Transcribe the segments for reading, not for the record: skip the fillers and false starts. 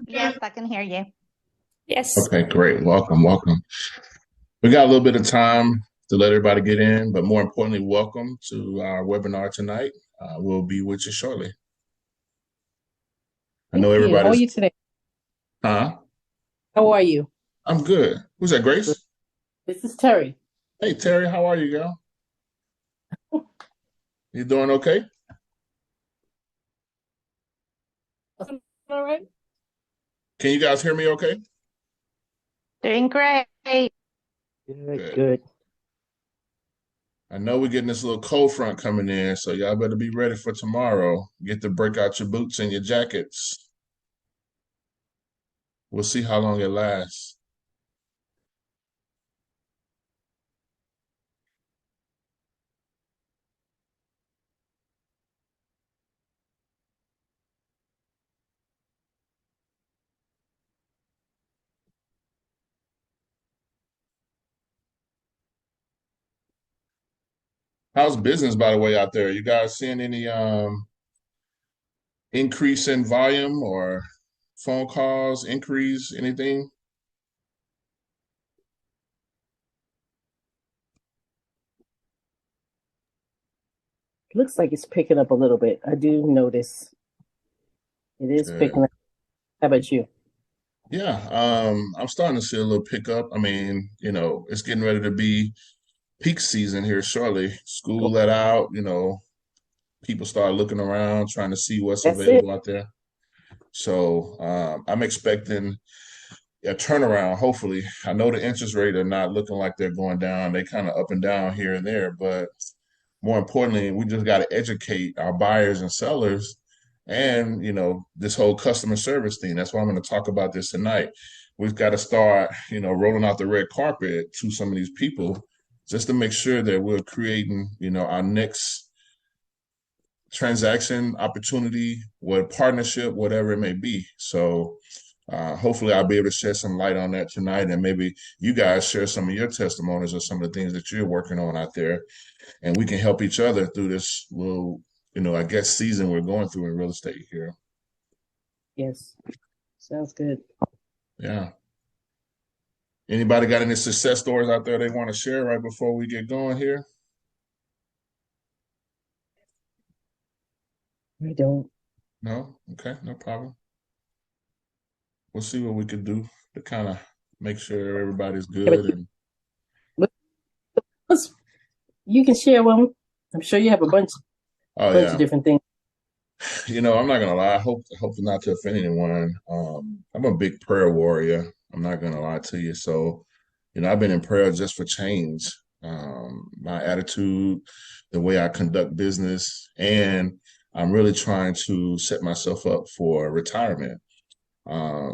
Yes, I can hear you. Yes. Okay, great. Welcome, welcome. We got a little bit of time to let everybody get in, but more importantly, welcome to our webinar tonight. We'll be with you shortly. I know Thank you. How are everybody's, you today? huh? How are you? I'm good. Who's that, Good. Grace? This is Terry. Hey, Terry, how are you, girl? You doing okay? All right. Can you guys hear me okay? Doing great. Good, Good. good. I know we're getting this little cold front coming in, so y'all better be ready for tomorrow. Get to break out your boots and your jackets. We'll see how long it lasts. How's business, by the way, out there? You guys seeing any increase in volume or phone calls, increase, anything? Looks like it's picking up a little bit. I do notice it is picking Good. up. How about you? Yeah, I'm starting to see a little pickup. I mean, it's getting ready to be peak season here shortly. School let out, people start looking around, trying to see what's That's it. available out there. So I'm expecting a turnaround, hopefully. I know the interest rate are not looking like they're going down. They kind of up and down here and there, but more importantly, we just got to educate our buyers and sellers and, this whole customer service thing. That's why I'm going to talk about this tonight. We've got to start, rolling out the red carpet to some of these people just to make sure that we're creating, our next transaction opportunity, what partnership, whatever it may be. So hopefully I'll be able to shed some light on that tonight, and maybe you guys share some of your testimonies or some of the things that you're working on out there, and we can help each other through this little, I guess, season we're going through in real estate here. Yes. Sounds good. Yeah. Anybody got any success stories out there they want to share right before we get going here? I don't. No? Okay, no problem. We'll see what we can do to kind of make sure everybody's How about good. you? And What- You can share one. I'm sure you have a oh bunch of yeah, different things. I'm not gonna lie. I hope not to offend anyone. I'm a big prayer warrior. I'm not gonna lie to you. So, I've been in prayer just for change. My attitude, the way I conduct business, and I'm really trying to set myself up for retirement.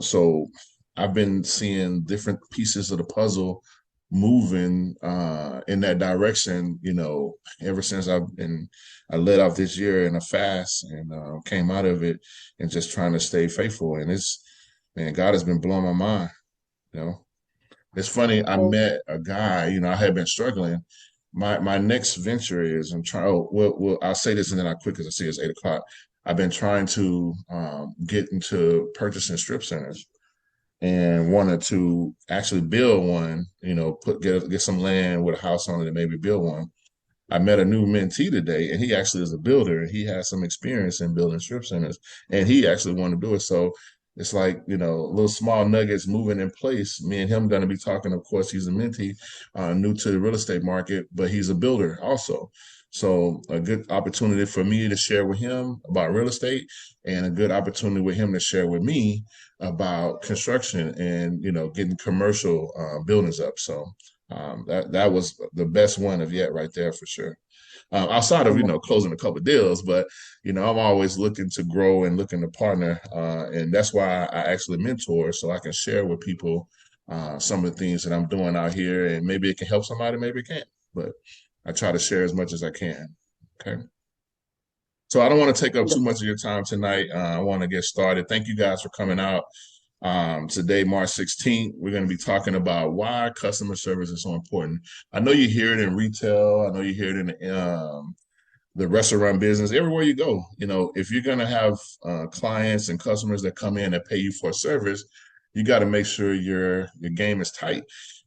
So I've been seeing different pieces of the puzzle moving in that direction, ever since I let off this year in a fast and came out of it and just trying to stay faithful. And man, God has been blowing my mind, you know. It's funny, I Oh, met a guy, I had been struggling. My next venture is I'm trying, I'll say this and then I'll quit because I see it's 8 o'clock. I've been trying to get into purchasing strip centers and wanted to actually build one, get some land with a house on it and maybe build one. I met a new mentee today, and he actually is a builder. He has some experience in building strip centers, and he actually wanted to do it. So it's like, little small nuggets moving in place. Me and him going to be talking. Of course, he's a mentee, new to the real estate market, but he's a builder also. So a good opportunity for me to share with him about real estate, and a good opportunity with him to share with me about construction and getting commercial buildings up. So that was the best one of yet right there for sure. Outside of oh, closing a couple of deals, but I'm always looking to grow and looking to partner, and that's why I actually mentor so I can share with people some of the things that I'm doing out here, and maybe it can help somebody, maybe it can't, but I try to share as much as I can. Okay. So I don't want to take up too wonderful. much of your time tonight. I want to get started. Thank you guys for coming out. Today, March 16th, we're going to be talking about why customer service is so important. I know you hear it in retail. I know you hear it in the restaurant business, everywhere you go. If you're going to have clients and customers that come in and pay you for a service, you got to make sure your game is tight.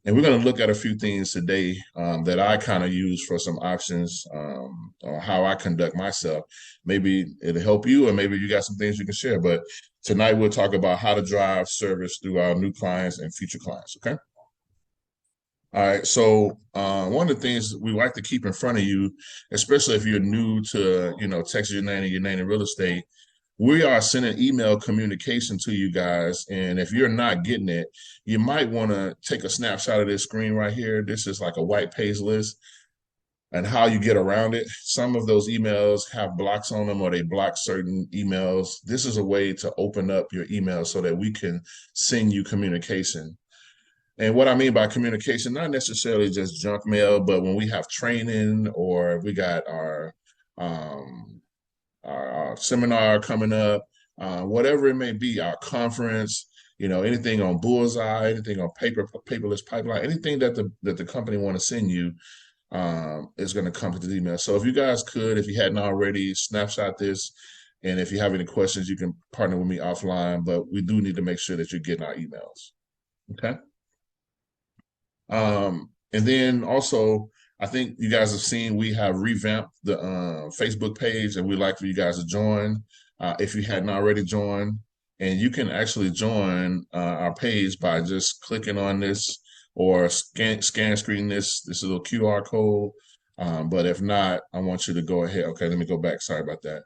And we're going to look at a few things today that I kind of use for some options on how I conduct myself. Maybe it'll help you, or maybe you got some things you can share. But tonight we'll talk about how to drive service through our new clients and future clients. Okay. All right. So one of the things we like to keep in front of you, especially if you're new to, Texas Your Real Estate, we are sending email communication to you guys. And if you're not getting it, you might want to take a snapshot of this screen right here. This is like a white page list and how you get around it. Some of those emails have blocks on them, or they block certain emails. This is a way to open up your email so that we can send you communication. And what I mean by communication, not necessarily just junk mail, but when we have training, or we got our seminar coming up, whatever it may be, our conference, anything on Bullseye, anything on Paperless Pipeline, anything that the company want to send you is going to come to the email. So if you guys could, if you hadn't already, snapshot this. And if you have any questions, you can partner with me offline, but we do need to make sure that you're getting our emails. Okay. And then also, I think you guys have seen we have revamped the Facebook page, and we'd like for you guys to join if you hadn't already joined. And you can actually join our page by just clicking on this, or scan screen this little QR code. But if not, I want you to go ahead. Okay, let me go back. Sorry about that.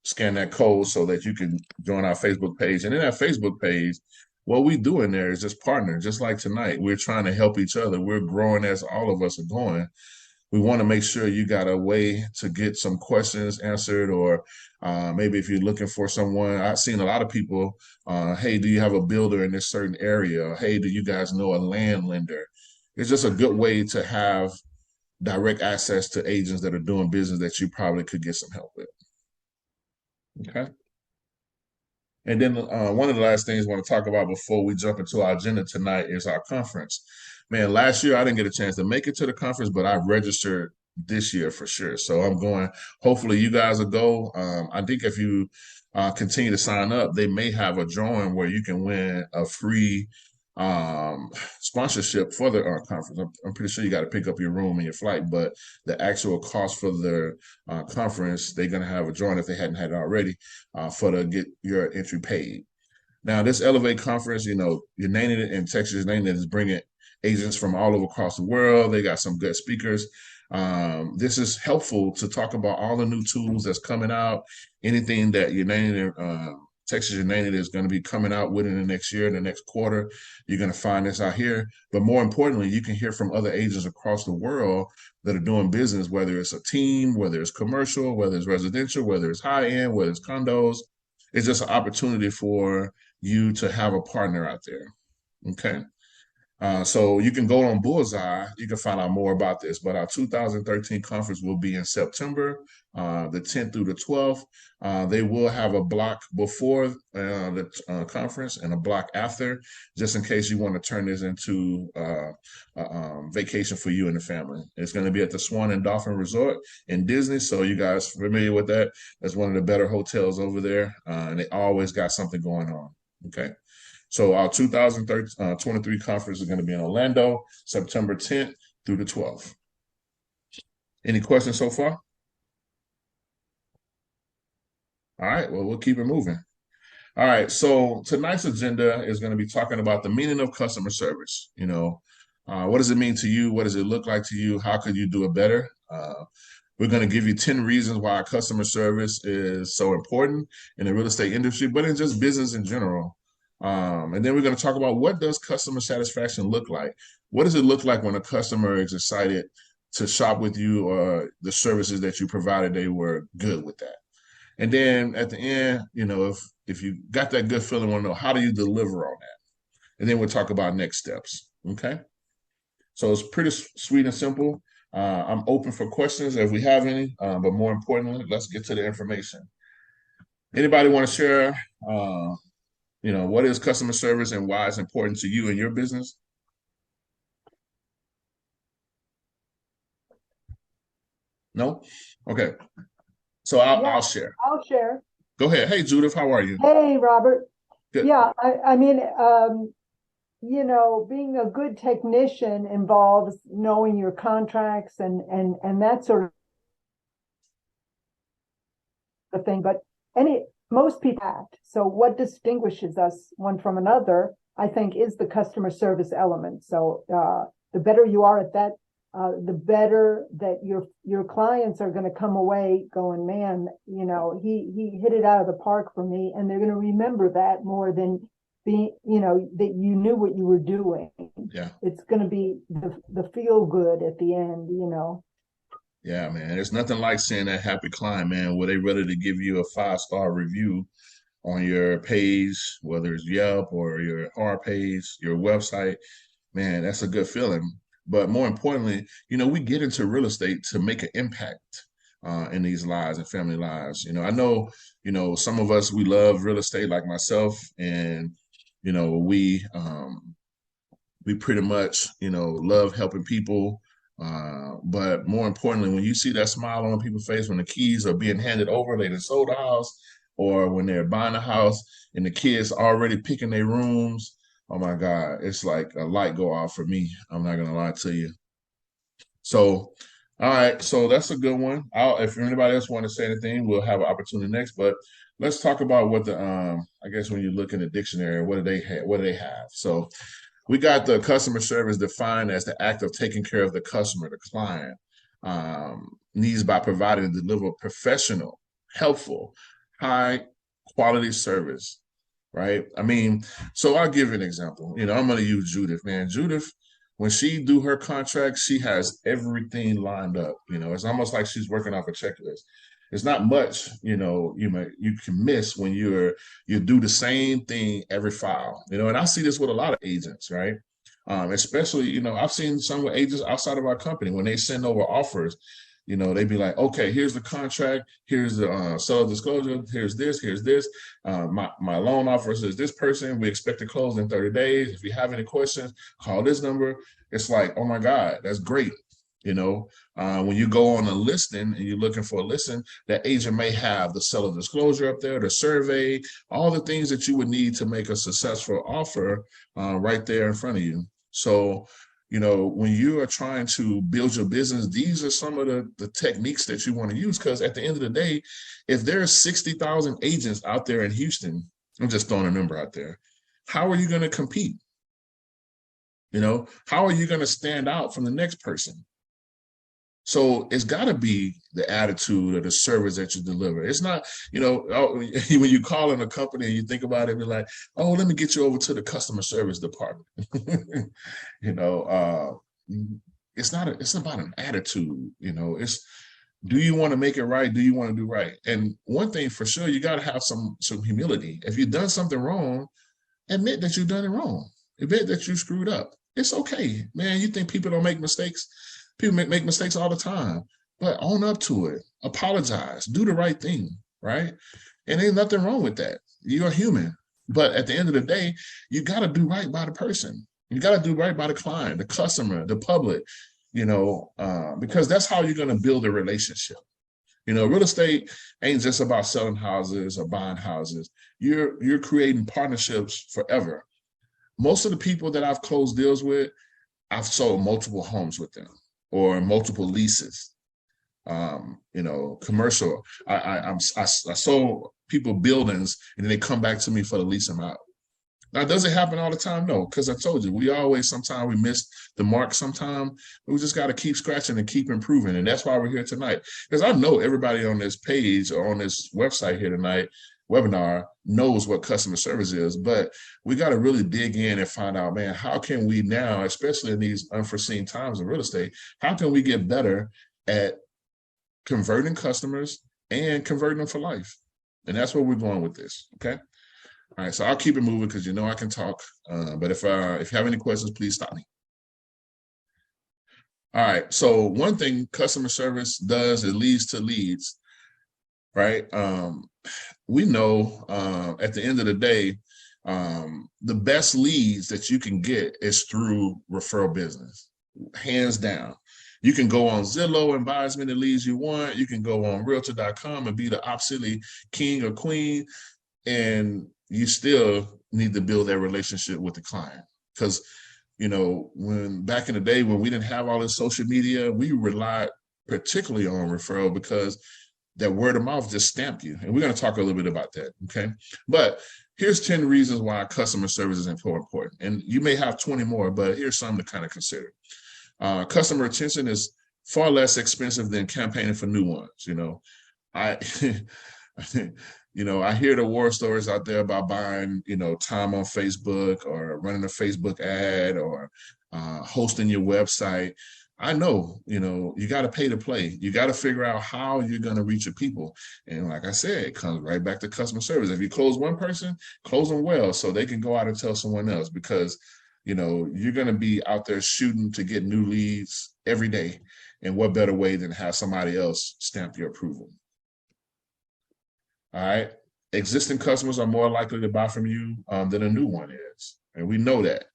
Scan that code so that you can join our Facebook page. And in that Facebook page, what we do in there is just partner, just like tonight. We're trying to help each other. We're growing as all of us are going. We want to make sure you got a way to get some questions answered, or maybe if you're looking for someone. I've seen a lot of people, hey, do you have a builder in this certain area? Hey, do you guys know a land lender? It's just a good way to have direct access to agents that are doing business that you probably could get some help with. Okay. And then one of the last things I want to talk about before we jump into our agenda tonight is our conference. Man, last year I didn't get a chance to make it to the conference, but I registered this year for sure. So I'm going. Hopefully you guys will go. I think if you continue to sign up, they may have a drawing where you can win a free sponsorship for the conference. I'm pretty sure you got to pick up your room and your flight, but the actual cost for the conference, they're going to have a drawing if they hadn't had it already for to get your entry paid. Now, this Elevate conference, United in Texas, United is bringing agents from all over across the world. They got some good speakers. This is helpful to talk about all the new tools that's coming out, anything that United Texas United is going to be coming out with in the next year, in the next quarter. You're going to find this out here. But more importantly, you can hear from other agents across the world that are doing business, whether it's a team, whether it's commercial, whether it's residential, whether it's high-end, whether it's condos. It's just an opportunity for you to have a partner out there. Okay. So you can go on Bullseye. You can find out more about this. But our 2013 conference will be in September, the 10th through the 12th. They will have a block before the conference and a block after, just in case you want to turn this into vacation for you and the family. It's going to be at the Swan and Dolphin Resort in Disney. So you guys familiar with that? That's one of the better hotels over there. And they always got something going on. Okay. So our 2023 conference is going to be in Orlando, September 10th through the 12th. Any questions so far? All right, well, we'll keep it moving. All right, so tonight's agenda is going to be talking about the meaning of customer service. What does it mean to you? What does it look like to you? How could you do it better? We're going to give you 10 reasons why customer service is so important in the real estate industry, but in just business in general. And then we're going to talk about, what does customer satisfaction look like? What does it look like when a customer is excited to shop with you, or the services that you provided, they were good with that? And then at the end, if you got that good feeling, want to know, how do you deliver on that? And then we'll talk about next steps. Okay. So it's pretty sweet and simple. I'm open for questions if we have any, but more importantly, let's get to the information. Anybody want to share, what is customer service and why it's important to you and your business? No? Okay. So I'll share. I'll share. Go ahead. Hey, Judith, how are you? Hey, Robert. Good. Yeah, I mean, being a good technician involves knowing your contracts and that sort of thing. But most people act. So what distinguishes us one from another, I think, is the customer service element. So the better you are at that, the better that your clients are going to come away going, man, he hit it out of the park for me, and they're going to remember that more than being, that you knew what you were doing. Yeah. It's going to be the feel good at the end, Yeah, man. There's nothing like seeing that happy client, man, where they ready to give you a 5-star review on your page, whether it's Yelp or your hard page, your website. Man, that's a good feeling. But more importantly, we get into real estate to make an impact in these lives and family lives. I know, some of us, we love real estate like myself, and, we pretty much, love helping people. But more importantly, when you see that smile on people's face when the keys are being handed over, they just sold the house, or when they're buying a house and the kids already picking their rooms, oh my God, it's like a light go off for me. I'm not gonna lie to you. So, all right, so that's a good one. If anybody else want to say anything, we'll have an opportunity next. But let's talk about what the I guess when you look in the dictionary, what do they have? What do they have? So we got the customer service defined as the act of taking care of the customer, the client, needs by providing and deliver professional, helpful, high quality service, right? I mean, so I'll give you an example. I'm going to use Judith, man. Judith, when she do her contract, she has everything lined up. It's almost like she's working off a checklist. It's not much, you can miss when you do the same thing every file, and I see this with a lot of agents, right? Especially, I've seen some with agents outside of our company when they send over offers, they'd be like, okay, here's the contract, here's the seller disclosure, here's this. My loan offer says this person, we expect to close in 30 days. If you have any questions, call this number. It's like, oh my God, that's great. When you go on a listing and you're looking for a listing, that agent may have the seller disclosure up there, the survey, all the things that you would need to make a successful offer right there in front of you. So, when you are trying to build your business, these are some of the techniques that you want to use, because at the end of the day, if there's 60,000 agents out there in Houston, I'm just throwing a number out there, how are you going to compete? How are you going to stand out from the next person? So it's got to be the attitude or the service that you deliver. It's not, when you call in a company and you think about it, you're like, oh, let me get you over to the customer service department. It's about an attitude. It's, do you want to make it right? Do you want to do right? And one thing for sure, you got to have some humility. If you've done something wrong, admit that you've done it wrong. Admit that you screwed up. It's okay, man. You think people don't make mistakes? People make mistakes all the time, but own up to it. Apologize. Do the right thing, right? And ain't nothing wrong with that. You're human. But at the end of the day, you got to do right by the person. You got to do right by the client, the customer, the public, because that's how you're going to build a relationship. Real estate ain't just about selling houses or buying houses. You're creating partnerships forever. Most of the people that I've closed deals with, I've sold multiple homes with them, or multiple leases, commercial. I sold people buildings, and then they come back to me for the lease them out. Now, does it happen all the time? No, because I told you, sometimes we miss the mark sometimes. We just got to keep scratching and keep improving. And that's why we're here tonight. Because I know everybody on this page or on this website here tonight, webinar, knows what customer service is, but we got to really dig in and find out, man, how can we now, especially in these unforeseen times in real estate, how can we get better at converting customers and converting them for life? And that's where we're going with this. Okay. All right. So I'll keep it moving because I can talk. But if you have any questions, please stop me. All right. So one thing customer service does, it leads to leads, right? We know at the end of the day, the best leads that you can get is through referral business, hands down. You can go on Zillow and buy as many leads you want. You can go on realtor.com and be the obsolete king or queen, and you still need to build that relationship with the client. Because, you know, when back in the day when we didn't have all this social media, we relied particularly on referral because that word of mouth just stamped you. And we're going to talk a little bit about that, okay? But here's 10 reasons why customer service is important. And you may have 20 more, but here's some to kind of consider. Customer retention is far less expensive than campaigning for new ones. You know, I hear the war stories out there about buying, time on Facebook or running a Facebook ad or hosting your website. I know, you got to pay to play. You got to figure out how you're going to reach your people. And like I said, it comes right back to customer service. If you close one person, close them well so they can go out and tell someone else, because, you're going to be out there shooting to get new leads every day. And what better way than have somebody else stamp your approval? All right. Existing customers are more likely to buy from you than a new one is. And we know that.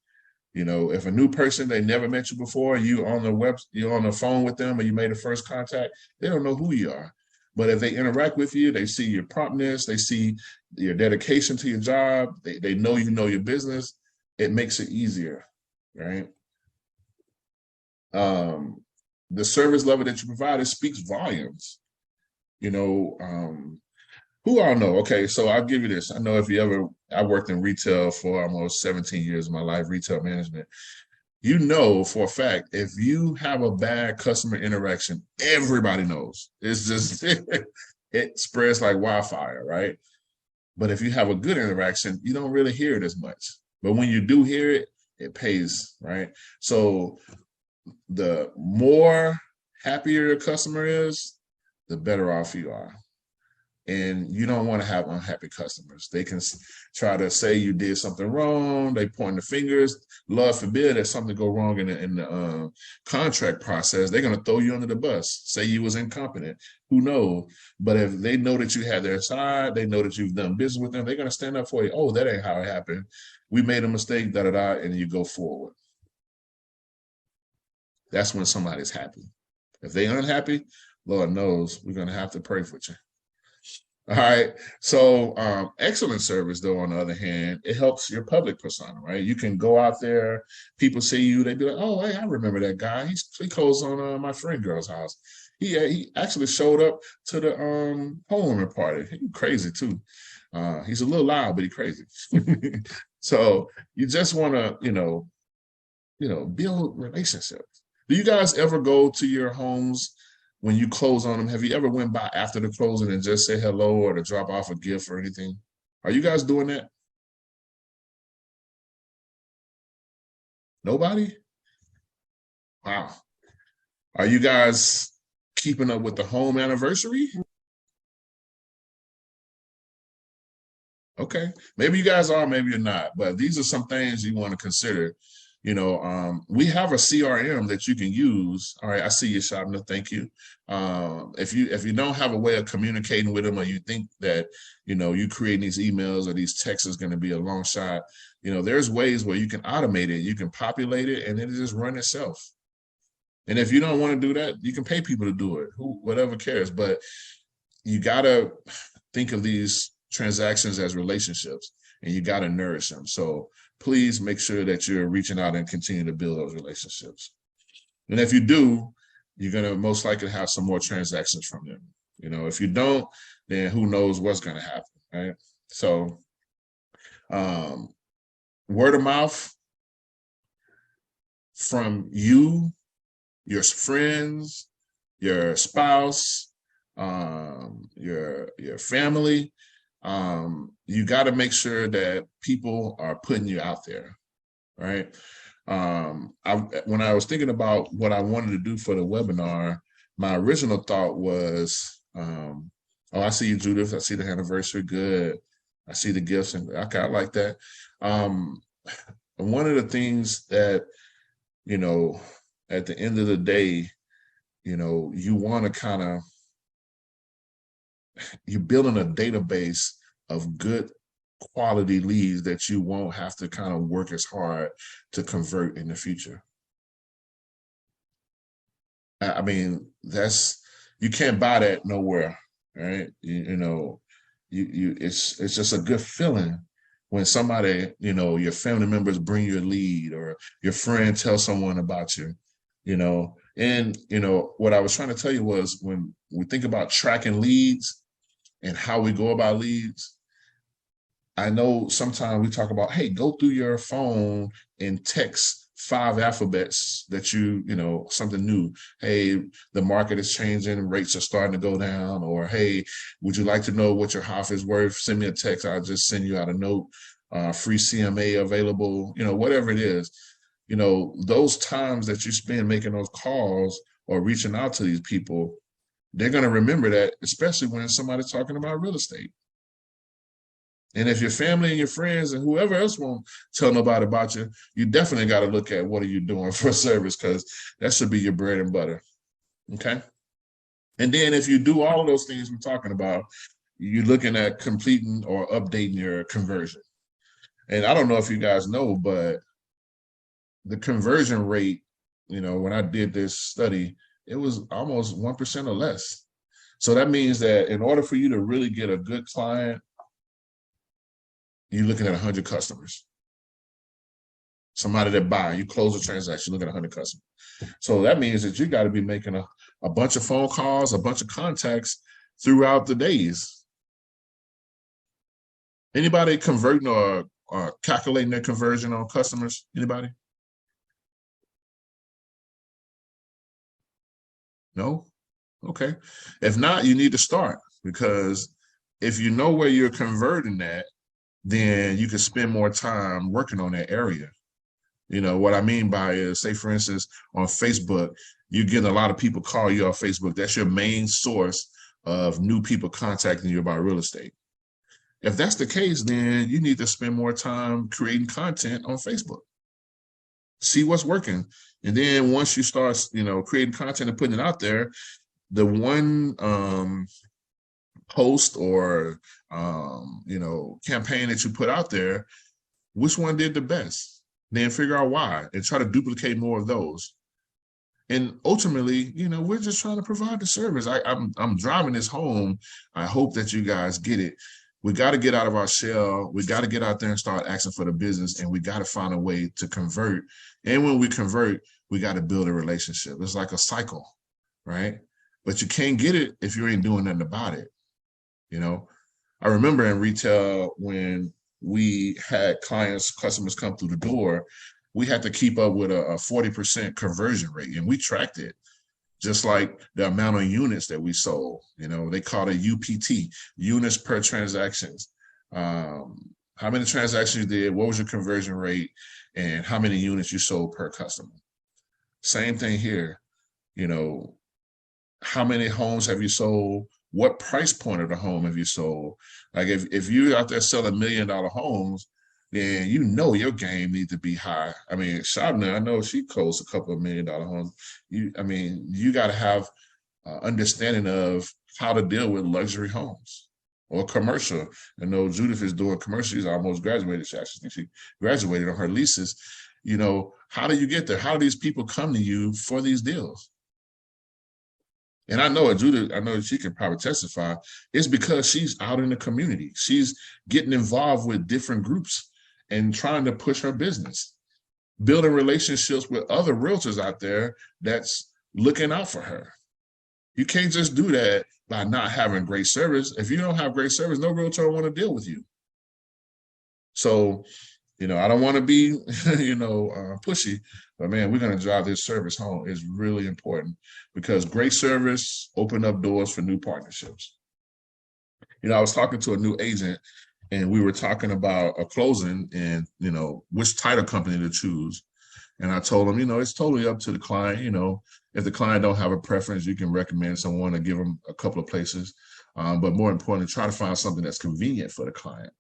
If a new person, they never met you before, you're on the phone with them or you made a first contact, they don't know who you are. But if they interact with you, they see your promptness, they see your dedication to your job, they know you know your business, it makes it easier, right? The service level that you provide, it speaks volumes. Who all know? Okay, so I'll give you this. I know I worked in retail for almost 17 years of my life, retail management. For a fact, if you have a bad customer interaction, everybody knows. It's just, it spreads like wildfire, right? But if you have a good interaction, you don't really hear it as much. But when you do hear it, it pays, right? So the more happier your customer is, the better off you are. And you don't want to have unhappy customers. They can try to say you did something wrong. They point the fingers. Lord forbid if something go wrong in the contract process, they're going to throw you under the bus, say you was incompetent. Who knows? But if they know that you have their side, they know that you've done business with them, they're going to stand up for you. Oh, that ain't how it happened. We made a mistake, da-da-da, and you go forward. That's when somebody's happy. If they unhappy, Lord knows we're going to have to pray for you. All right. So excellent service, though, on the other hand, it helps your public persona, right? You can go out there, people see you, they be like, oh, hey, I remember that guy. He closed on my friend girl's house. He actually showed up to the homewarming party. He's crazy, too. He's a little loud, but he's crazy. So you just want to, build relationships. Do you guys ever go to your homes when you close on them? Have you ever went by after the closing and just say hello or to drop off a gift or anything? Are you guys doing that? Nobody? Wow. Are you guys keeping up with the home anniversary? Okay. Maybe you guys are, maybe you're not, but these are some things you want to consider. We have a CRM that you can use. All right, I see you, Shabna. Thank you. If you don't have a way of communicating with them, or you think that you creating these emails or these texts is going to be a long shot, there's ways where you can automate it. You can populate it, and it just run itself. And if you don't want to do that, you can pay people to do it. Whatever cares. But you gotta think of these transactions as relationships, and you got to nourish them. So please make sure that you're reaching out and continue to build those relationships. And if you do, you're going to most likely have some more transactions from them. If you don't, then who knows what's going to happen, right? So word of mouth from you, your friends, your spouse, your family, you got to make sure that people are putting you out there, right? When I was thinking about what I wanted to do for the webinar, my original thought was, I see you, Judith. I see the anniversary. Good. I see the gifts, and okay, I like that. One of the things that, at the end of the day, you want to you're building a database of good quality leads that you won't have to kind of work as hard to convert in the future. I mean, you can't buy that nowhere, right? It's just a good feeling when somebody, your family members bring you a lead or your friend tells someone about you, And, what I was trying to tell you was when we think about tracking leads and how we go about leads, I know sometimes we talk about, hey, go through your phone and text 5 alphabets that something new. Hey, the market is changing, rates are starting to go down, or hey, would you like to know what your house is worth? Send me a text. I'll just send you out a note. Free CMA available, whatever it is. Those times that you spend making those calls or reaching out to these people, they're going to remember that, especially when somebody's talking about real estate. And if your family and your friends and whoever else won't tell nobody about you, you definitely got to look at what are you doing for service, because that should be your bread and butter. Okay. And then if you do all of those things we're talking about, you're looking at completing or updating your conversion. And I don't know if you guys know, but the conversion rate, when I did this study, it was almost 1% or less. So that means that in order for you to really get a good client, you're looking at 100 customers. Somebody that buy, you close a transaction, look at 100 customers. So that means that you got to be making a bunch of phone calls, a bunch of contacts throughout the days. Anybody converting or calculating their conversion on customers? Anybody? No? Okay. If not, you need to start, because if you know where you're converting at, then you can spend more time working on that area. What I mean by is, say, for instance, on Facebook, you get a lot of people call you off Facebook. That's your main source of new people contacting you about real estate. If that's the case, then you need to spend more time creating content on Facebook. See what's working. And then once you start, creating content and putting it out there, the one post or campaign that you put out there, which one did the best? Then figure out why and try to duplicate more of those. And ultimately, we're just trying to provide the service. I'm driving this home. I hope that you guys get it. We got to get out of our shell. We got to get out there and start asking for the business, and we got to find a way to convert. And when we convert, we got to build a relationship. It's like a cycle, right? But you can't get it if you ain't doing nothing about it. I remember in retail when we had customers come through the door, we had to keep up with a 40% conversion rate, and we tracked it. Just like the amount of units that we sold, they call it UPT, units per transactions. How many transactions you did, what was your conversion rate, and how many units you sold per customer. Same thing here. How many homes have you sold? What price point of the home have you sold? Like if you're out there selling $1 million homes, then your game needs to be high. I mean, Shabna, I know she closed a couple of $1 million homes. You got to have understanding of how to deal with luxury homes or commercial. I know Judith is doing commercial. She's almost graduated. She graduated on her leases. How do you get there? How do these people come to you for these deals? And I know Judith, she can probably testify. It's because she's out in the community. She's getting involved with different groups and trying to push her business, building relationships with other realtors out there that's looking out for her. You can't just do that by not having great service. If you don't have great service, no realtor will want to deal with you. So, I don't want to be, pushy, but man, we're going to drive this service home. It's really important because great service open up doors for new partnerships. I was talking to a new agent and we were talking about a closing and, which title company to choose. And I told him, it's totally up to the client. If the client don't have a preference, you can recommend someone or give them a couple of places. But more importantly, try to find something that's convenient for the client.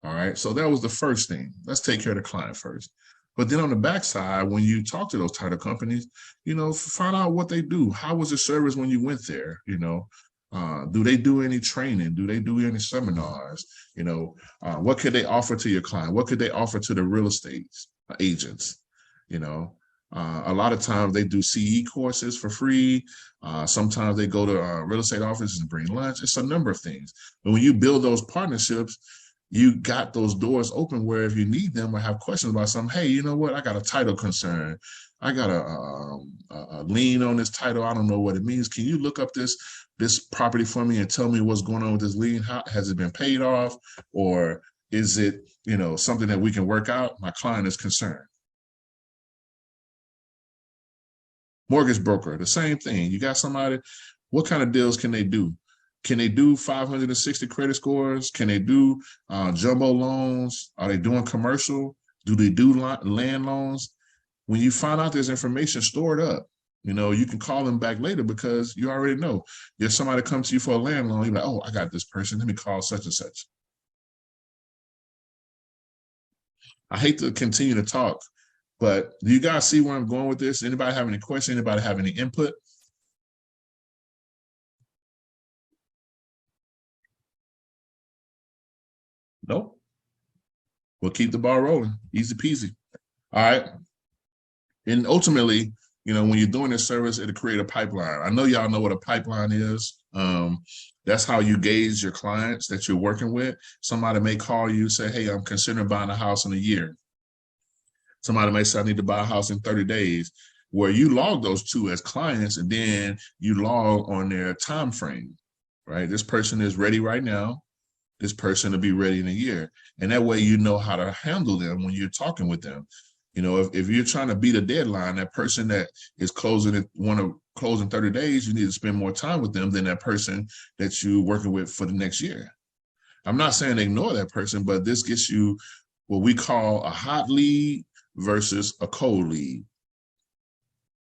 All right. So that was the first thing. Let's take care of the client first. But then on the backside, when you talk to those title companies, find out what they do. How was the service when you went there? Do they do any training? Do they do any seminars? What could they offer to your client? What could they offer to the real estate agents? A lot of times they do CE courses for free. Sometimes they go to real estate offices and bring lunch. It's a number of things. But when you build those partnerships, you got those doors open where if you need them or have questions about something, hey, you know what? I got a title concern. I got a lien on this title. I don't know what it means. Can you look up this property for me and tell me what's going on with this lien? How has it been paid off? Or is it, something that we can work out? My client is concerned. Mortgage broker, the same thing. You got somebody, what kind of deals can they do? Can they do 560 credit scores? Can they do jumbo loans? Are they doing commercial? Do they do land loans? When you find out this information, store it up. You can call them back later because you already know. If somebody comes to you for a land loan, you're like, oh, I got this person. Let me call such and such. I hate to continue to talk, but do you guys see where I'm going with this? Anybody have any questions? Anybody have any input? Nope. We'll keep the ball rolling. Easy peasy. All right. And ultimately, when you're doing this service, it'll create a pipeline. I know y'all know what a pipeline is. That's how you gauge your clients that you're working with. Somebody may call you, say, hey, I'm considering buying a house in a year. Somebody may say, I need to buy a house in 30 days, where you log those two as clients, and then you log on their time frame, right? This person is ready right now. This person will be ready in a year. And that way you know how to handle them when you're talking with them. If you're trying to beat a deadline, that person that is want to close in 30 days, you need to spend more time with them than that person that you're working with for the next year. I'm not saying ignore that person, but this gets you what we call a hot lead versus a cold lead.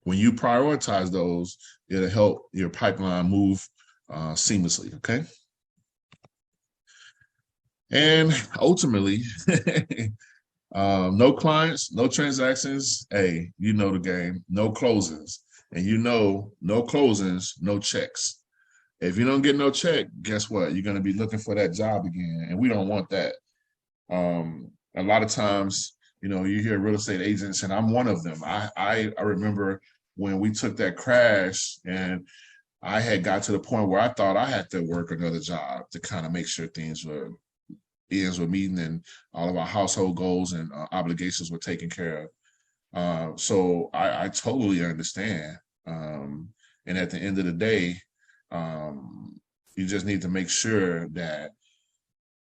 When you prioritize those, it'll help your pipeline move seamlessly, okay? And ultimately, no clients, no transactions. Hey, you know the game. No closings. And no closings, no checks. If you don't get no check, guess what? You're going to be looking for that job again. And we don't want that. A lot of times, you hear real estate agents, and I'm one of them. I remember when we took that crash, and I had got to the point where I thought I had to work another job to kind of make sure ends were meeting and all of our household goals and obligations were taken care of. So I totally understand. And at the end of the day, you just need to make sure that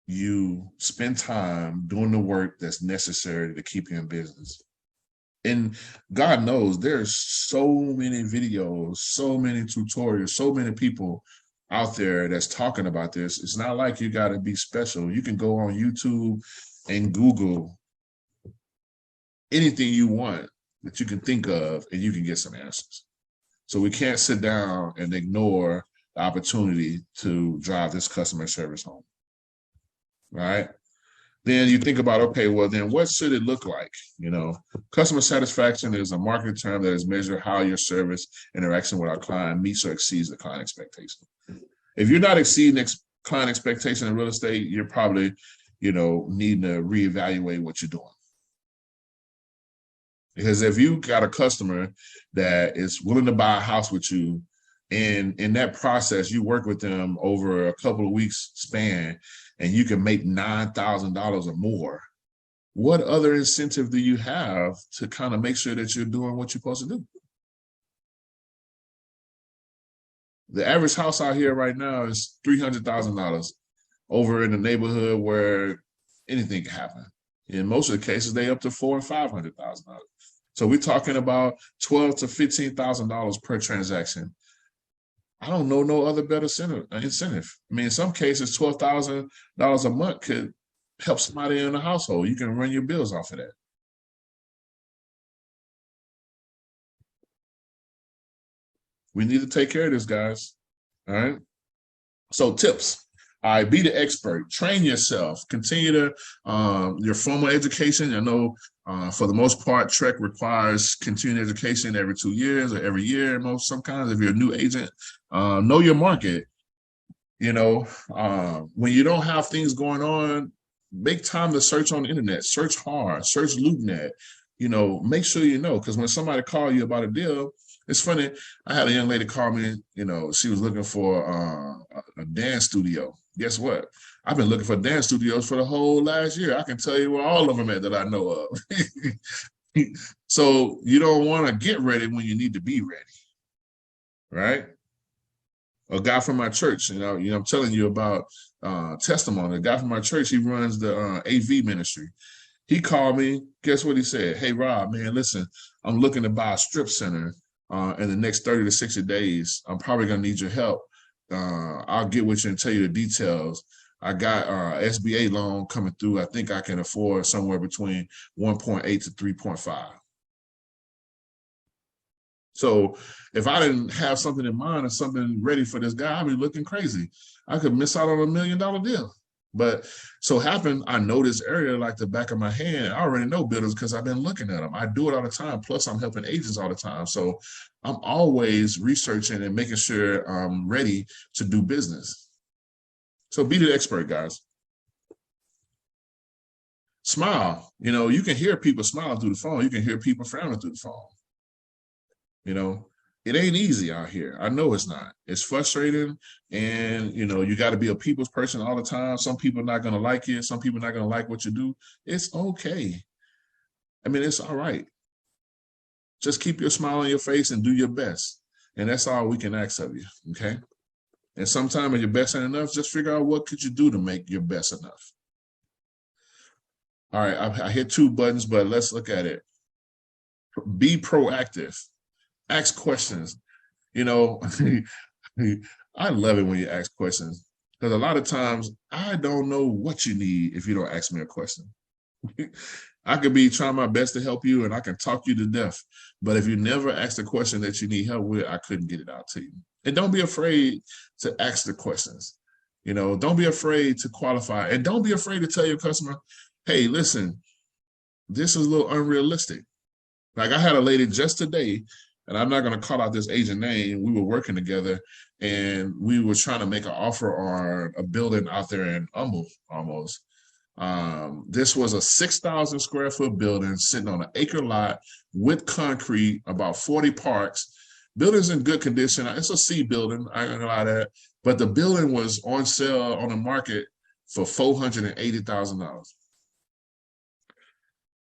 you spend time doing the work that's necessary to keep you in business. And God knows there's so many videos, so many tutorials, so many people out there that's talking about this. It's not like you got to be special. You can go on YouTube and Google anything you want that you can think of, and you can get some answers. So we can't sit down and ignore the opportunity to drive this customer service home, right? Then you think about, okay, well, then what should it look like? Customer satisfaction is a marketing term that is measured how your service interaction with our client meets or exceeds the client expectation. If you're not exceeding client expectation in real estate, you're probably, needing to reevaluate what you're doing. Because if you got a customer that is willing to buy a house with you, and in that process, you work with them over a couple of weeks span, and you can make $9,000 or more, what other incentive do you have to kind of make sure that you're doing what you're supposed to do? The average house out here right now is $300,000 over in the neighborhood where anything can happen. In most of the cases, they up to $400,000 and $500,000. So we're talking about $12,000 to $15,000 per transaction. I don't know no other better incentive. I mean, in some cases, $12,000 a month could help somebody in the household. You can run your bills off of that. We need to take care of this, guys. All right. So tips. All right, be the expert. Train yourself. Continue to your formal education. I know for the most part, TREC requires continuing education every 2 years or every year. Sometimes if you're a new agent, know your market. When you don't have things going on, make time to search on the internet. Search hard. Search LoopNet. make sure you know, because when somebody call you about a deal, it's funny. I had a young lady call me, she was looking for a dance studio. Guess what? I've been looking for dance studios for the whole last year. I can tell you where all of them at that I know of. So you don't want to get ready when you need to be ready, right? A guy from my church, I'm telling you about testimony. A guy from my church, he runs the AV ministry. He called me. Guess what he said? Hey, Rob, man, listen, I'm looking to buy a strip center in the next 30 to 60 days. I'm probably going to need your help. I'll get with you and tell you the details. I got SBA loan coming through. I think I can afford somewhere between 1.8 to 3.5. So if I didn't have something in mind or something ready for this guy, I'd be looking crazy. I could miss out on $1 million deal. But so happened, I know this area like the back of my hand. I already know builders because I've been looking at them. I do it all the time. Plus, I'm helping agents all the time. So I'm always researching and making sure I'm ready to do business. So be the expert, guys. Smile. You can hear people smiling through the phone. You can hear people frowning through the phone. It ain't easy out here. I know it's not. It's frustrating. And, you got to be a people's person all the time. Some people are not going to like you. Some people are not going to like what you do. It's okay. I mean, it's all right. Just keep your smile on your face and do your best. And that's all we can ask of you. Okay. And sometimes if your best ain't enough, just figure out what could you do to make your best enough. All right. I hit 2 buttons, but let's look at it. Be proactive. Ask questions. I love it when you ask questions, because a lot of times I don't know what you need if you don't ask me a question. I could be trying my best to help you and I can talk you to death, but if you never ask the question that you need help with, I couldn't get it out to you. And don't be afraid to ask the questions. Don't be afraid to qualify, and don't be afraid to tell your customer, hey, listen, this is a little unrealistic. Like I had a lady just today, and I'm not going to call out this agent name. We were working together, and we were trying to make an offer on a building out there in Humble, almost. This was a 6,000 square foot building sitting on an acre lot with concrete, about 40 parks. Building's in good condition. It's a C building, I ain't gonna lie to that. But the building was on sale on the market for $480,000.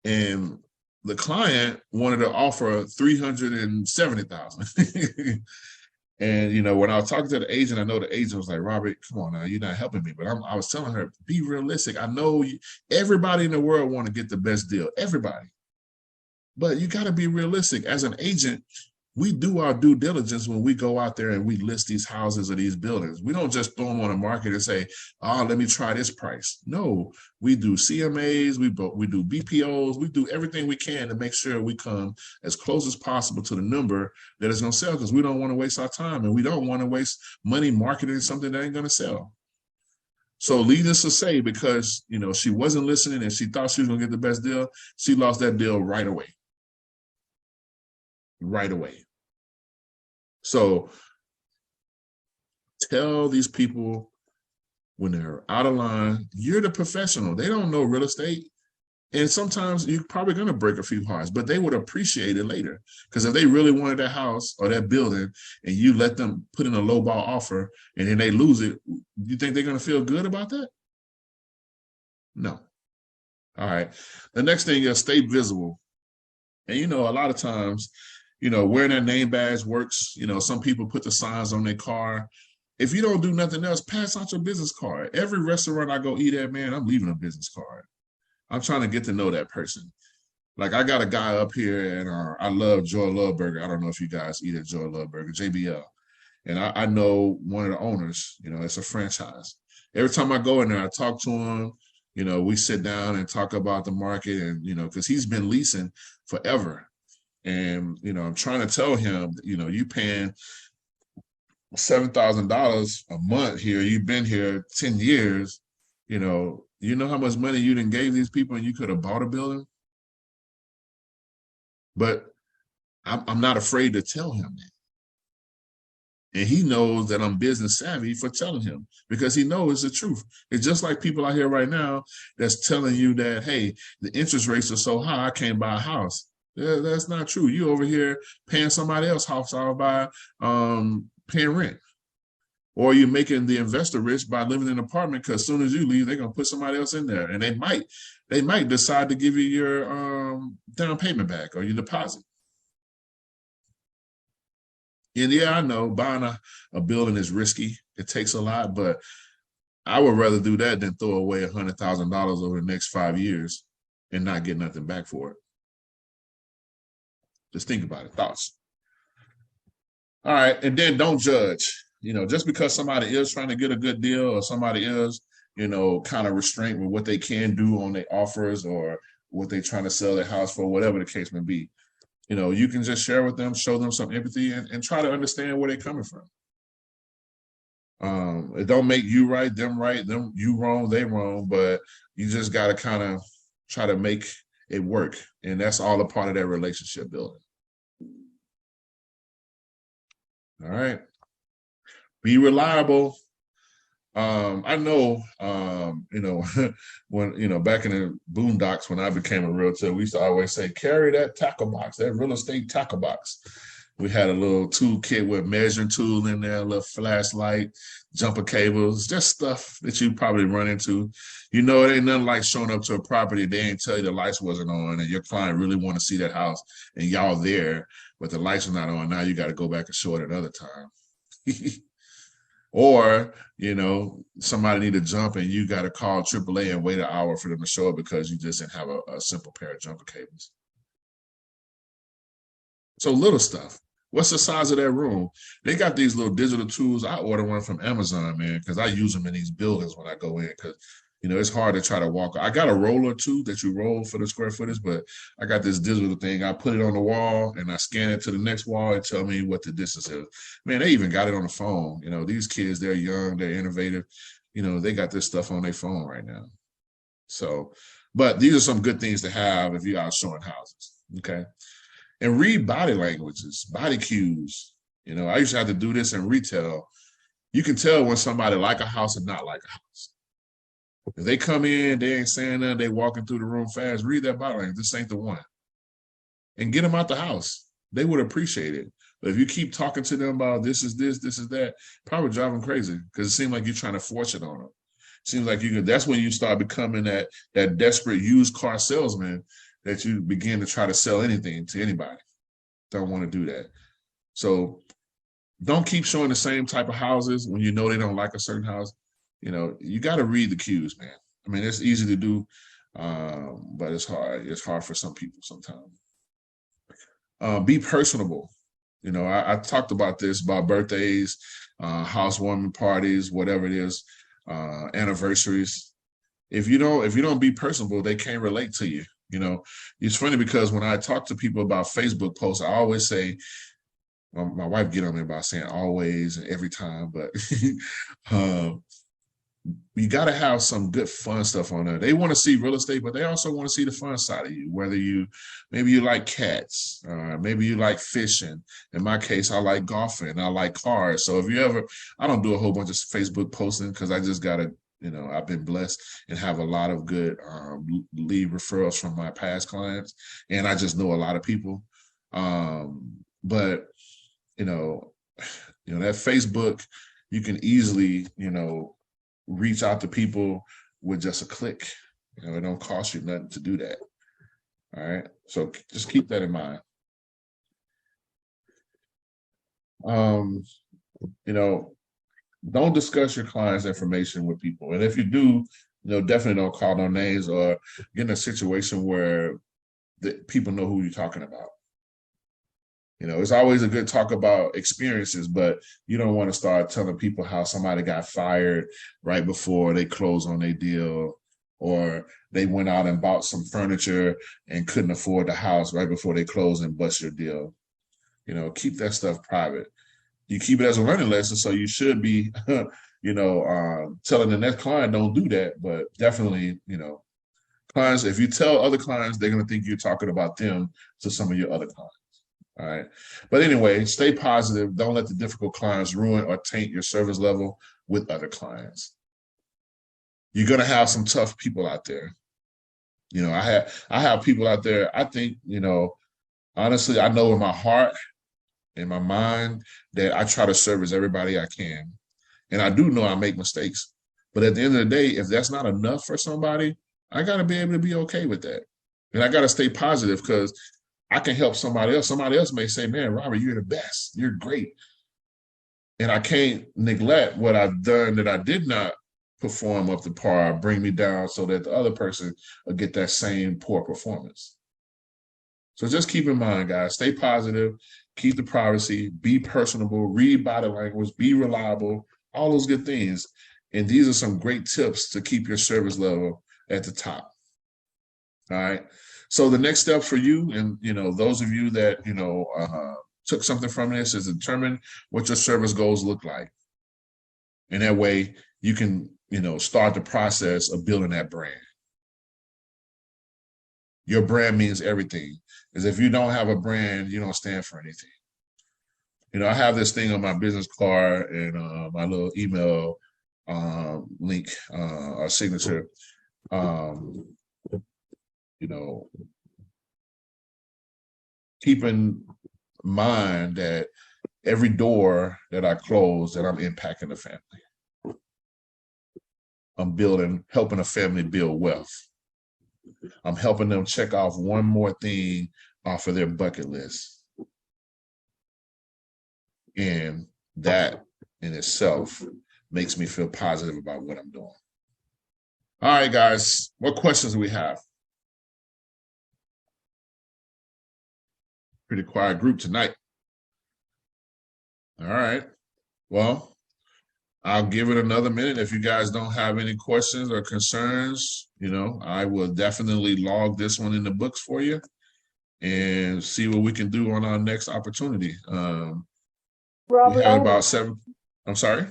And the client wanted to offer $370,000. And when I was talking to the agent, I know the agent was like, Robert, come on now, you're not helping me. But I was telling her, be realistic. I know everybody in the world want to get the best deal, everybody. But you got to be realistic. As an agent, we do our due diligence when we go out there and we list these houses or these buildings. We don't just throw them on the market and say, oh, let me try this price. No, we do CMAs, we do BPOs, we do everything we can to make sure we come as close as possible to the number that is going to sell, because we don't want to waste our time and we don't want to waste money marketing something that ain't going to sell. So needless to say, because she wasn't listening and she thought she was going to get the best deal, she lost that deal right away. Right away. So tell these people when they're out of line, you're the professional. They don't know real estate. And sometimes you're probably going to break a few hearts, but they would appreciate it later. Because if they really wanted that house or that building and you let them put in a lowball offer and then they lose it, you think they're going to feel good about that? No. All right. The next thing is stay visible. And a lot of times, wearing that name badge works. Some people put the signs on their car. If you don't do nothing else, pass out your business card. Every restaurant I go eat at, man, I'm leaving a business card. I'm trying to get to know that person. Like I got a guy up here, and I love Joy Love Burger. I don't know if you guys eat at Joy Love Burger, JBL. And I know one of the owners, it's a franchise. Every time I go in there, I talk to him. We sit down and talk about the market and, because he's been leasing forever. And, I'm trying to tell him, you paying $7,000 a month here. You've been here 10 years. You know how much money you done gave these people and you could have bought a building? But I'm not afraid to tell him that. And he knows that I'm business savvy for telling him because he knows it's the truth. It's just like people out here right now that's telling you that, hey, the interest rates are so high, I can't buy a house. Yeah, that's not true. You over here paying somebody else's house out by paying rent. Or you're making the investor rich by living in an apartment because as soon as you leave, they're going to put somebody else in there. And they might decide to give you your down payment back or your deposit. And yeah, I know buying a building is risky. It takes a lot, but I would rather do that than throw away $100,000 over the next 5 years and not get nothing back for it. Just think about it. Thoughts. All right. And then don't judge. Just because somebody is trying to get a good deal or somebody is, kind of restrained with what they can do on their offers or what they're trying to sell their house for, whatever the case may be. You can just share with them, show them some empathy and try to understand where they're coming from. It don't make you right, them you wrong, they wrong, but you just got to kind of try to make it work. And that's all a part of that relationship building. All right. Be reliable. I know, when, back in the boondocks, when I became a realtor, we used to always say, carry that tackle box, that real estate tackle box. We had a little toolkit with measuring tool in there, a little flashlight, jumper cables, just stuff that you probably run into. It ain't nothing like showing up to a property, they ain't tell you the lights wasn't on and your client really want to see that house and y'all there, but the lights are not on. Now you got to go back and show it another time. Or, somebody need to jump and you got to call AAA and wait an hour for them to show up because you just didn't have a simple pair of jumper cables. So little stuff. What's the size of that room? They got these little digital tools. I order one from Amazon, man, because I use them in these buildings when I go in because, it's hard to try to walk. I got a roller too that you roll for the square footage, but I got this digital thing. I put it on the wall and I scan it to the next wall and tell me what the distance is. Man, they even got it on the phone. These kids, they're young, they're innovative. They got this stuff on their phone right now. So, but these are some good things to have if you're out showing houses, okay? And read body languages, body cues. I used to have to do this in retail. You can tell when somebody like a house and not like a house. If they come in, they ain't saying nothing, they walking through the room fast, read that body language. This ain't the one. And get them out the house. They would appreciate it. But if you keep talking to them about this is this, this is that, probably drive them crazy because it seems like you're trying to force it on them. Seems like that's when you start becoming that desperate used car salesman that you begin to try to sell anything to anybody. Don't want to do that. So don't keep showing the same type of houses when they don't like a certain house. You got to read the cues, man. I mean, it's easy to do, but it's hard. It's hard for some people sometimes. Be personable. I talked about this, about birthdays, housewarming parties, whatever it is, anniversaries. If you don't be personable, they can't relate to you. It's funny because when I talk to people about Facebook posts, I always say, my wife get on me about saying always and every time, but you got to have some good fun stuff on there. They want to see real estate, but they also want to see the fun side of you, whether maybe you like cats, maybe you like fishing. In my case, I like golfing, I like cars. So I don't do a whole bunch of Facebook posting because I just got to, I've been blessed and have a lot of good lead referrals from my past clients. And I just know a lot of people. But, that Facebook, you can easily, reach out to people with just a click. It don't cost you nothing to do that. All right. So just keep that in mind. Don't discuss your client's information with people. And if you do, definitely don't call no names or get in a situation where people know who you're talking about. It's always a good talk about experiences, but you don't want to start telling people how somebody got fired right before they closed on their deal, or they went out and bought some furniture and couldn't afford the house right before they closed and bust your deal. Keep that stuff private. You keep it as a learning lesson, so you should be, telling the next client don't do that, but definitely, clients, if you tell other clients, they're going to think you're talking about them to some of your other clients. All right. But anyway, stay positive. Don't let the difficult clients ruin or taint your service level with other clients. You're going to have some tough people out there. You know, I have people out there, I think, you know, honestly, I know in my heart, in my mind, that I try to service everybody I can. And I do know I make mistakes. But at the end of the day, if that's not enough for somebody, I got to be able to be okay with that. And I got to stay positive because I can help somebody else. Somebody else may say, man, Robert, you're the best. You're great. And I can't neglect what I've done that I did not perform up to par, bring me down so that the other person will get that same poor performance. So just keep in mind, guys, stay positive, keep the privacy, be personable, read body language, be reliable, all those good things. And these are some great tips to keep your service level at the top. All right. So the next step for you, and you know, those of you that took something from this, is determine what your service goals look like. And that way you can, start the process of building that brand. Your brand means everything. Because if you don't have a brand, you don't stand for anything. I have this thing on my business card and my little email link or signature. Keep in mind that every door that I close, that I'm impacting the family. I'm helping a family build wealth. I'm helping them check off one more thing off of their bucket list. And that in itself makes me feel positive about what I'm doing. All right, guys, what questions do we have? Pretty quiet group tonight. All right. Well, I'll give it another minute. If you guys don't have any questions or concerns, I will definitely log this one in the books for you and see what we can do on our next opportunity. Robert, we have about 7. I'm sorry?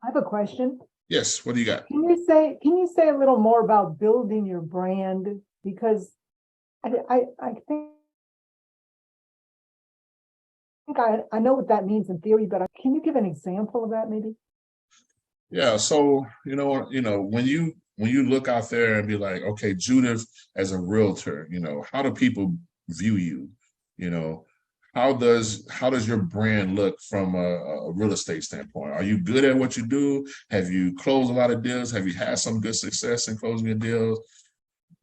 I have a question. Yes, what do you got? Can you say a little more about building your brand? Because I think I know what that means in theory, but can you give an example of that maybe? Yeah, so when you look out there and be like, okay, Judith as a realtor, how do people view you? How does your brand look from a real estate standpoint? Are you good at what you do? Have you closed a lot of deals? Have you had some good success in closing your deals?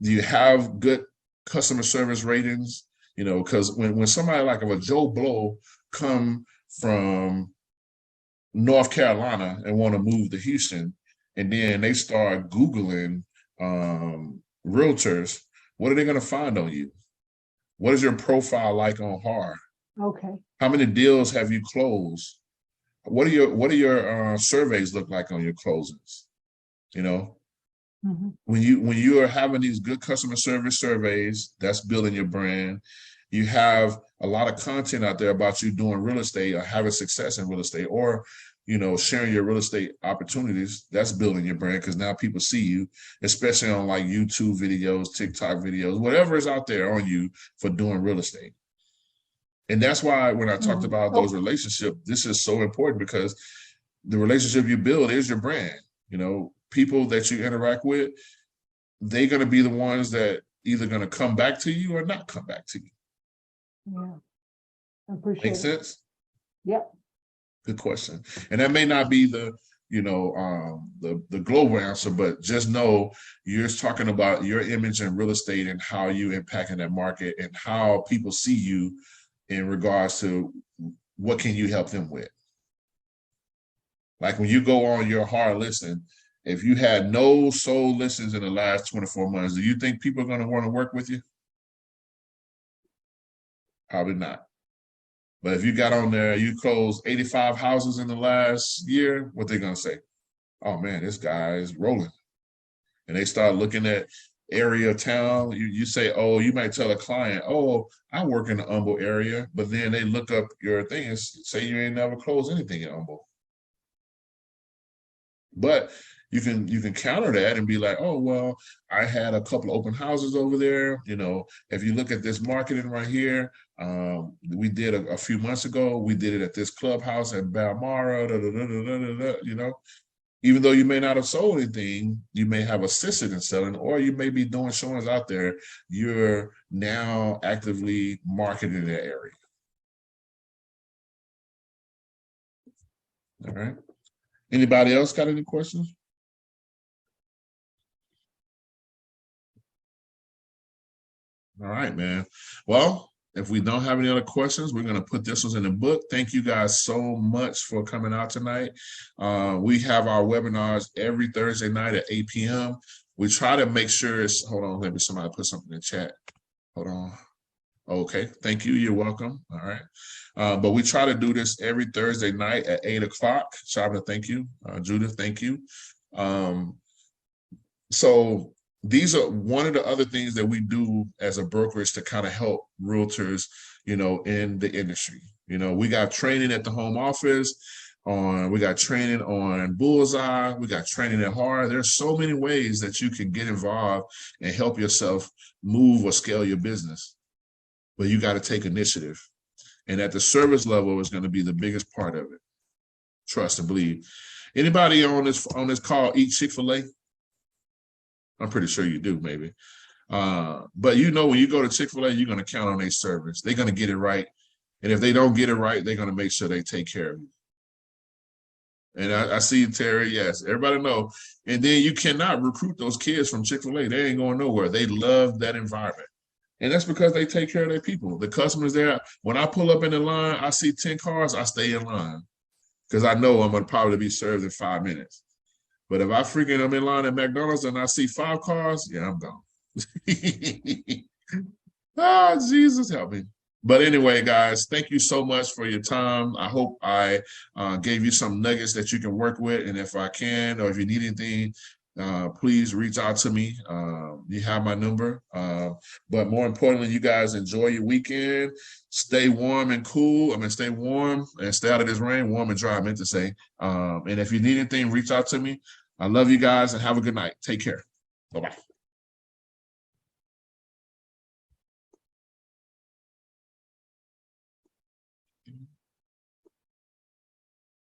Do you have good customer service ratings? Because when somebody like a Joe Blow come from North Carolina and want to move to Houston, and then they start Googling realtors, what are they going to find on you? What is your profile like on HAR? Okay. How many deals have you closed? What do your surveys look like on your closings? Mm-hmm. When you are having these good customer service surveys, that's building your brand. You have a lot of content out there about you doing real estate or having success in real estate, or sharing your real estate opportunities. That's building your brand because now people see you, especially on like YouTube videos, TikTok videos, whatever is out there on you for doing real estate. And that's why when I talked about those relationships, this is so important because the relationship you build is your brand. People that you interact with, they're going to be the ones that either going to come back to you or not come back to you. Yeah. I appreciate Make it. sense? Yep. Good question. And that may not be the global answer, but just know you're talking about your image in real estate and how you impacting that market and how people see you in regards to what can you help them with. Like when you go on your hard listing, if you had no sold listings in the last 24 months, do you think people are going to want to work with you? Probably not. But if you got on there, you closed 85 houses in the last year, what they going to say? Oh man, this guy is rolling. And they start looking at area of town. You say, oh, you might tell a client, oh, I work in the Humble area, but then they look up your thing and say you ain't never closed anything in Humble. But you can counter that and be like, oh, well, I had a couple of open houses over there. You know, if you look at this marketing right here, we did a few months ago, we did it at this clubhouse at Balmara, you know. Even though you may not have sold anything, you may have assisted in selling, or you may be doing showings out there. You're now actively marketing that area. All right. Anybody else got any questions? All right, man. Well, if we don't have any other questions, we're going to put this one in the book. Thank you guys so much for coming out tonight. We have our webinars every Thursday night at 8 p.m. We try to make sure it's, hold on, maybe somebody put something in the chat. Hold on. Okay, thank you. You're welcome. All right. But we try to do this every Thursday night at 8 o'clock. Shabna, thank you. Judith, thank you. So these are one of the other things that we do as a brokerage to kind of help realtors, you know, in the industry. You know, we got training at the home office we got training on Bullseye, we got training at HAR. There's so many ways that you can get involved and help yourself move or scale your business. But you got to take initiative. And at the service level is going to be the biggest part of it. Trust and believe. Anybody on this call eat Chick-fil-A? I'm pretty sure you do, maybe. But you know, when you go to Chick-fil-A, you're going to count on their service. They're going to get it right. And if they don't get it right, they're going to make sure they take care of you. And I see Terry, yes, everybody know. And then you cannot recruit those kids from Chick-fil-A. They ain't going nowhere. They love that environment. And that's because they take care of their people. The customers there, when I pull up in the line, I see 10 cars, I stay in line. Because I know I'm going to probably be served in 5 minutes. But if I'm in line at McDonald's and I see 5 cars, yeah, I'm gone. Jesus help me. But anyway, guys, thank you so much for your time. I hope I gave you some nuggets that you can work with. And if I can, or if you need anything, please reach out to me. You have my number. But more importantly, you guys enjoy your weekend. Stay warm and cool. Stay warm and stay out of this rain. Warm and dry, I meant to say. And if you need anything, reach out to me. I love you guys and have a good night. Take care. Bye-bye.